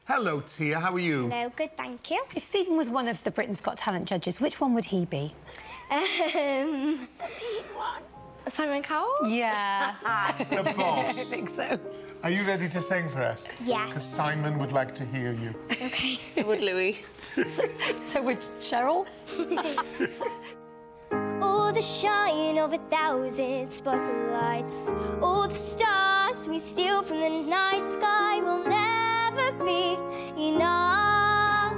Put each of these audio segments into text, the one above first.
Hello, Tia. How are you? Hello, good, thank you. If Stephen was one of the Britain's Got Talent judges, which one would he be? Simon Cowell? Yeah. The boss. I think so. Are you ready to sing for us? Yes. Because Simon would like to hear you. Okay. So would Louis. So would Cheryl? All the shine of 1,000 spotlights, all the stars we steal from the night sky will never be enough,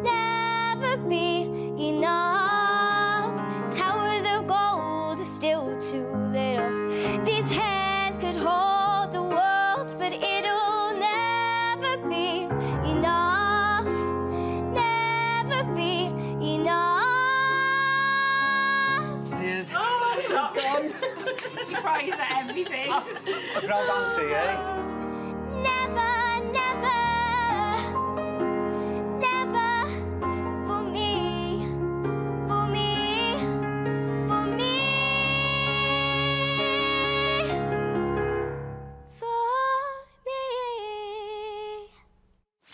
never be enough. Towers of gold are still too little. These hands could hold the world, but it'll never be enough, never be enough. Oh, stop. She cries at everything. A proud auntie, eh? Never, never, never for me, for me, for me, for me.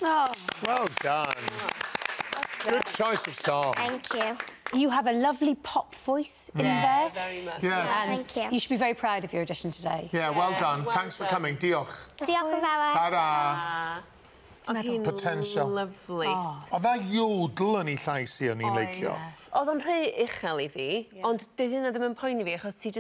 Oh. Well done. Good choice of song. Thank you. You have a lovely pop voice in there. Very much. Yeah. And Thank you. you should be very proud of your audition today. Yeah, well done. well Thanks for done. coming. Diolch. Diolch yn fawr. Ta-da. Oedd hi'n Potential. Lovely. Oedd na yodl yn ei llais i o'n i'n licio. Oedd o'n rhy uchel I fi, ond dydy hynna ddim yn poeni fi, achos ti